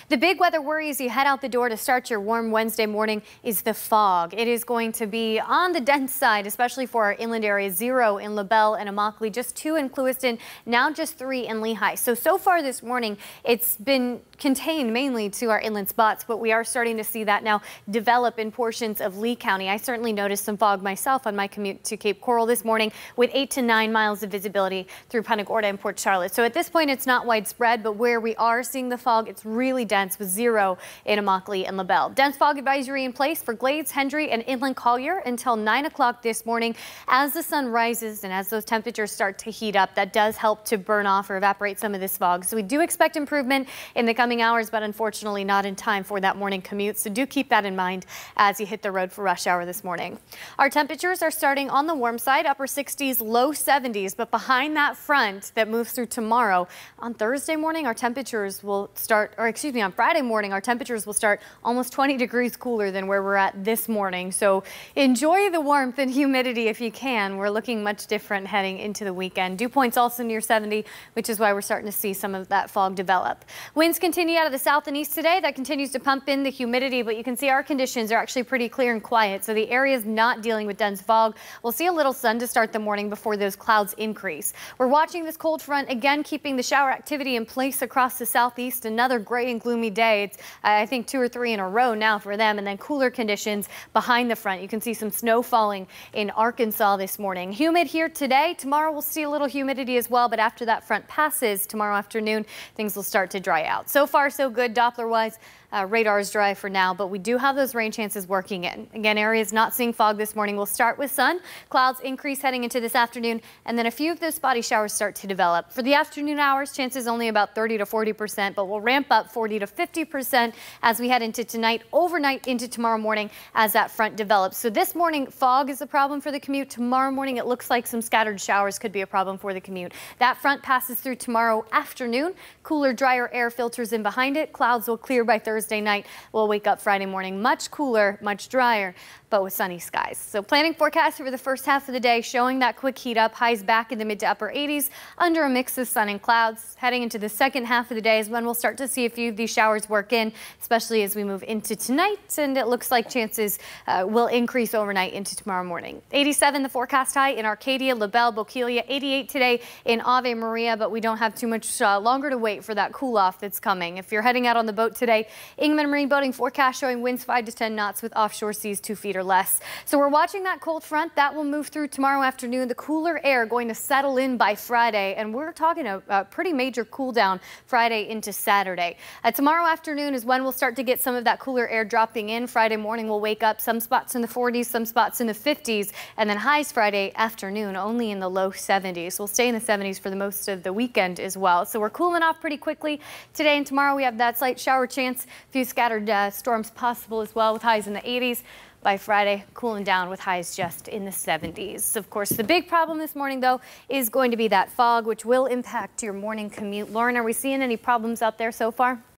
The big weather worry as you head out the door to start your warm Wednesday morning is the fog. It is going to be on the dense side, especially for our inland areas. 0 in LaBelle and Immokalee, just 2 in Clewiston, now just 3 in Lehigh. So far this morning, it's been contained mainly to our inland spots, but we are starting to see that now develop in portions of Lee County. I certainly noticed some fog myself on my commute to Cape Coral this morning with 8 to 9 miles of visibility through Punta Gorda and Port Charlotte. So at this point, it's not widespread, but where we are seeing the fog, it's really dense with 0 in Immokalee and LaBelle. Dense fog advisory in place for Glades, Hendry, and Inland Collier until 9 o'clock this morning. As the sun rises and as those temperatures start to heat up, that does help to burn off or evaporate some of this fog. So we do expect improvement in the coming hours, but unfortunately not in time for that morning commute. So do keep that in mind as you hit the road for rush hour this morning. Our temperatures are starting on the warm side, upper 60s, low 70s, but behind that front that moves through tomorrow, on Thursday morning, our temperatures will start, or excuse me, on Friday morning, our temperatures will start almost 20 degrees cooler than where we're at this morning. So enjoy the warmth and humidity if you can. We're looking much different heading into the weekend. Dew point's also near 70, which is why we're starting to see some of that fog develop. Winds continue out of the south and east today. That continues to pump in the humidity, but you can see our conditions are actually pretty clear and quiet. So the area is not dealing with dense fog. We'll see a little sun to start the morning before those clouds increase. We're watching this cold front again, keeping the shower activity in place across the southeast. Another gray and gloomy day. It's I think 2 or 3 in a row now for them, and then cooler conditions behind the front. You can see some snow falling in Arkansas this morning. Humid here today. Tomorrow we'll see a little humidity as well, but after that front passes tomorrow afternoon, things will start to dry out. So far so good Doppler wise. Radar is dry for now, but we do have those rain chances working in. Again, areas not seeing fog this morning. We'll start with sun. Clouds increase heading into this afternoon, and then a few of those spotty showers start to develop. For the afternoon hours, chances only about 30 to 40%, but we'll ramp up 40 to 50% as we head into tonight, overnight into tomorrow morning as that front develops. So this morning, fog is a problem for the commute. Tomorrow morning, it looks like some scattered showers could be a problem for the commute. That front passes through tomorrow afternoon. Cooler, drier air filters in behind it. Clouds will clear by Thursday night. We'll wake up Friday morning much cooler, much drier, but with sunny skies. So planning forecast for the first half of the day showing that quick heat up, highs back in the mid to upper 80s under a mix of sun and clouds. Heading into the second half of the day is when we'll start to see a few of these showers work in, especially as we move into tonight, and it looks like chances will increase overnight into tomorrow morning. 87 the forecast high in Arcadia, LaBelle, Bokeelia, 88 today in Ave Maria, but we don't have too much longer to wait for that cool off that's coming. If you're heading out on the boat today, Ingman Marine Boating forecast showing winds 5 to 10 knots with offshore seas 2 feet or less. So we're watching that cold front that will move through tomorrow afternoon. The cooler air going to settle in by Friday, and we're talking a pretty major cool down Friday into Saturday. Tomorrow afternoon is when we'll start to get some of that cooler air dropping in. Friday morning we'll wake up some spots in the 40s, some spots in the 50s, and then highs Friday afternoon only in the low 70s. We'll stay in the 70s for the most of the weekend as well. So we're cooling off pretty quickly. Today and tomorrow we have that slight shower chance, a few scattered storms possible as well with highs in the 80s. By Friday, cooling down with highs just in the 70s. Of course, the big problem this morning, though, is going to be that fog, which will impact your morning commute. Lauren, are we seeing any problems out there so far?